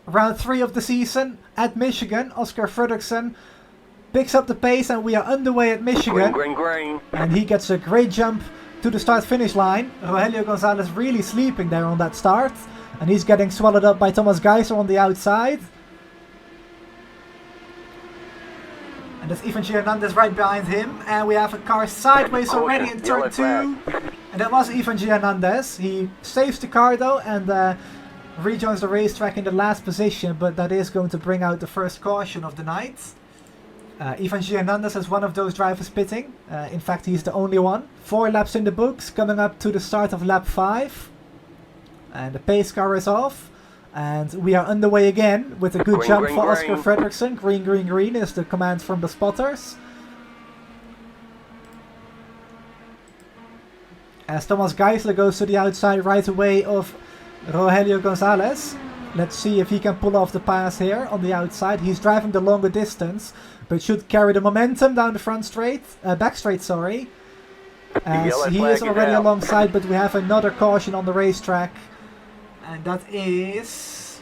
round 3 of the season at Michigan. Oscar Fredriksson picks up the pace and we are underway at Michigan. Green. And he gets a great jump to the start-finish line. Rogelio Gonzalez really sleeping there on that start. And he's getting swallowed up by Thomas Geiser on the outside. And there's Ivan Hernandez right behind him. And we have a car sideways already in turn 2. And that was Ivan Hernandez. He saves the car though and rejoins the racetrack in the last position. But that is going to bring out the first caution of the night. Ivan Hernandez is one of those drivers pitting. In fact, he's the only one. 4 laps in the books, coming up to the start of lap 5. And the pace car is off. And we are underway again with a good jump for Oscar Fredriksson. Green is the command from the spotters. As Thomas Geisler goes to the outside right away of Rogelio Gonzalez. Let's see if he can pull off the pass here on the outside. He's driving the longer distance, but should carry the momentum down the front straight, back straight, sorry. As he is already alongside, but we have another caution on the racetrack. And that is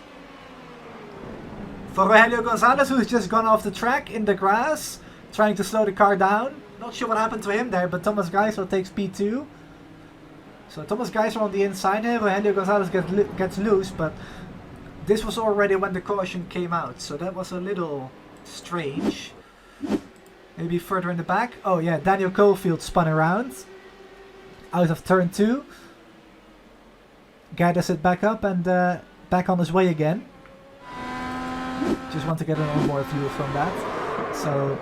for Rogelio Gonzalez, who's just gone off the track in the grass, trying to slow the car down. Not sure what happened to him there, but Thomas Geisler takes P2. So Thomas Geisler on the inside here, Rogelio Gonzalez gets loose, but this was already when the caution came out, so that was a little strange. Maybe further in the back. Oh yeah, Daniel Cofield spun around out of turn 2. Gathers it back up and back on his way again. Just want to get an onboard view from that. So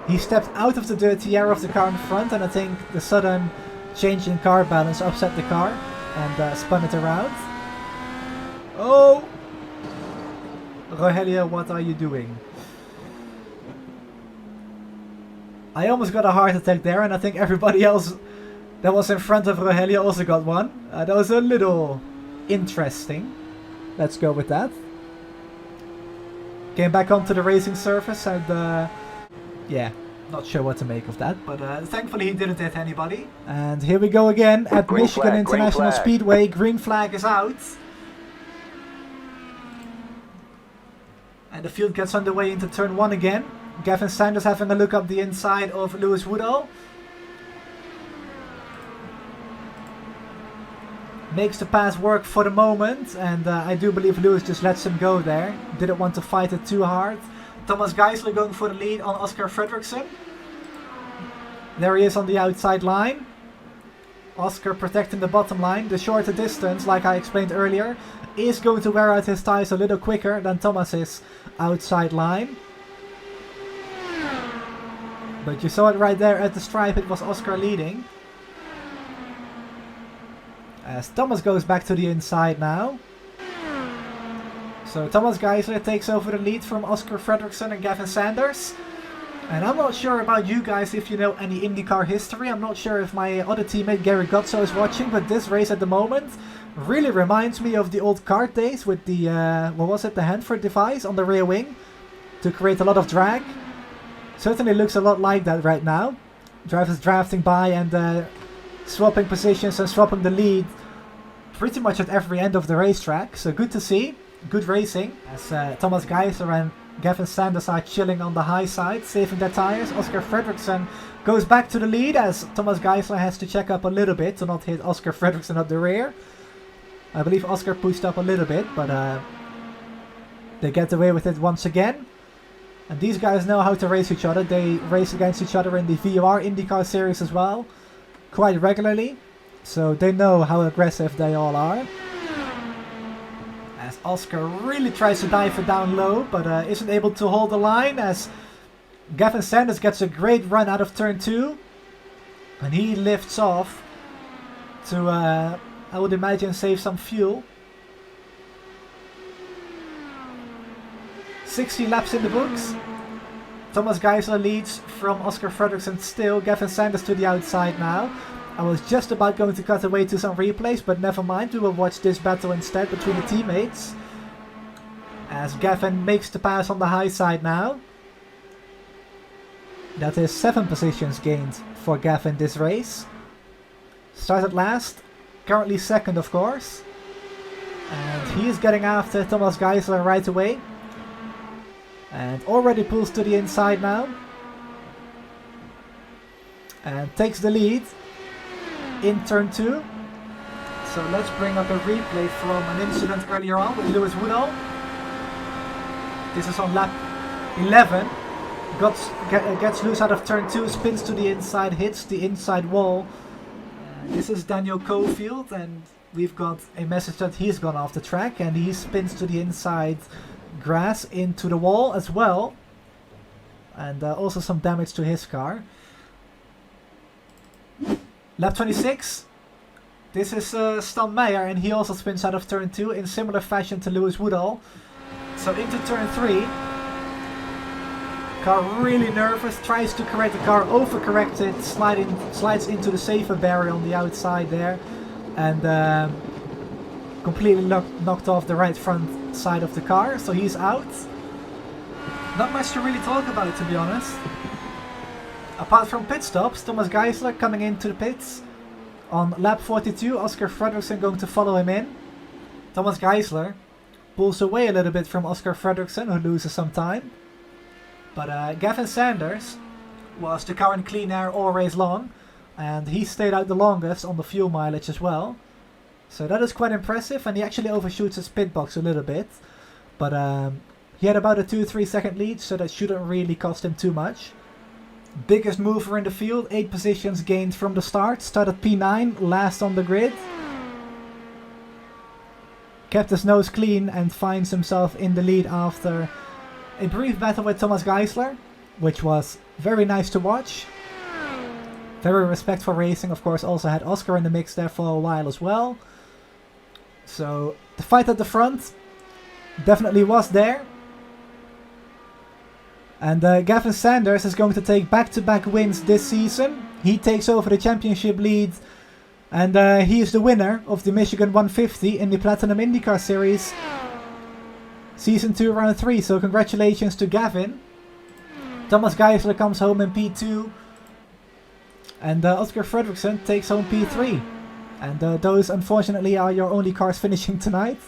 he stepped out of the dirty air of the car in front, and I think the sudden change in car balance upset the car and spun it around. Oh! Rogelio, what are you doing? I almost got a heart attack there, and I think everybody else that was in front of Rogelio also got one. That was a little interesting. Let's go with that. Came back onto the racing surface and yeah, not sure what to make of that, but thankfully he didn't hit anybody. And here we go again at Michigan International Speedway. Green flag is out. And the field gets underway into turn 1 again. Gavin Sanders having a look up the inside of Lewis Woodall. Makes the pass work for the moment, and I do believe Lewis just lets him go there. Didn't want to fight it too hard. Thomas Geisler going for the lead on Oscar Fredriksson. There he is on the outside line. Oscar protecting the bottom line. The shorter distance, like I explained earlier, is going to wear out his tires a little quicker than Thomas's outside line. But you saw it right there at the stripe, it was Oscar leading. As Thomas goes back to the inside now. So Thomas Geisler takes over the lead from Oscar Fredriksson and Gavin Sanders. And I'm not sure about you guys if you know any IndyCar history. I'm not sure if my other teammate Gary Gotso is watching, but this race at the moment really reminds me of the old kart days with the, what was it, the Hanford device on the rear wing to create a lot of drag. Certainly looks a lot like that right now. Drivers drafting by and swapping positions and swapping the lead pretty much at every end of the racetrack. So good to see. Good racing. As Thomas Geisler and Gavin Sanders are chilling on the high side, saving their tires. Oscar Fredriksson goes back to the lead as Thomas Geisler has to check up a little bit to not hit Oscar Fredriksson at the rear. I believe Oscar pushed up a little bit, but they get away with it once again. And these guys know how to race each other. They race against each other in the VOR IndyCar series as well, quite regularly. So they know how aggressive they all are. As Oscar really tries to dive it down low, but isn't able to hold the line as Gavin Sanders gets a great run out of turn 2. And he lifts off to, I would imagine, save some fuel. 60 laps in the books. Thomas Geisler leads from Oscar Fredriksson still. Gavin Sanders to the outside now. I was just about going to cut away to some replays, but never mind. We will watch this battle instead between the teammates. As Gavin makes the pass on the high side now. That is 7 positions gained for Gavin this race. Started last. Currently second, of course. And he is getting after Thomas Geisler right away. And already pulls to the inside now. And takes the lead in turn 2. So let's bring up a replay from an incident earlier on with Lewis Woodall. This is on lap 11. Gets loose out of turn 2, spins to the inside, hits the inside wall. This is Daniel Cofield, and we've got a message that he's gone off the track, and he spins to the inside grass into the wall as well. And also some damage to his car. Lap 26. This is Stan Meijer, and he also spins out of turn 2 in similar fashion to Lewis Woodall. So into turn 3. Car really nervous, tries to correct the car, overcorrected, slides into the safer barrier on the outside there, and completely knocked off the right front side of the car, so he's out. Not much to really talk about, to be honest. Apart from pit stops, Thomas Geisler coming into the pits on lap 42, Oscar Fredriksson going to follow him in. Thomas Geisler pulls away a little bit from Oscar Fredriksson, who loses some time. But Gavin Sanders was the current clean air all race long, and he stayed out the longest on the fuel mileage as well. So that is quite impressive, and he actually overshoots his pit box a little bit. But he had about a 2-3 second lead, so that shouldn't really cost him too much. Biggest mover in the field, 8 positions gained from the start. Started P9, last on the grid. Kept his nose clean and finds himself in the lead after a brief battle with Thomas Geisler, which was very nice to watch. Very respectful racing, of course, also had Oscar in the mix there for a while as well. So the fight at the front definitely was there. And Gavin Sanders is going to take back-to-back wins this season. He takes over the championship lead, and he is the winner of the Michigan 150 in the Platinum IndyCar Series Season 2, Round 3. So congratulations to Gavin. Thomas Geisler comes home in P2. And Oscar Fredriksson takes home P3. And those, unfortunately, are your only cars finishing tonight.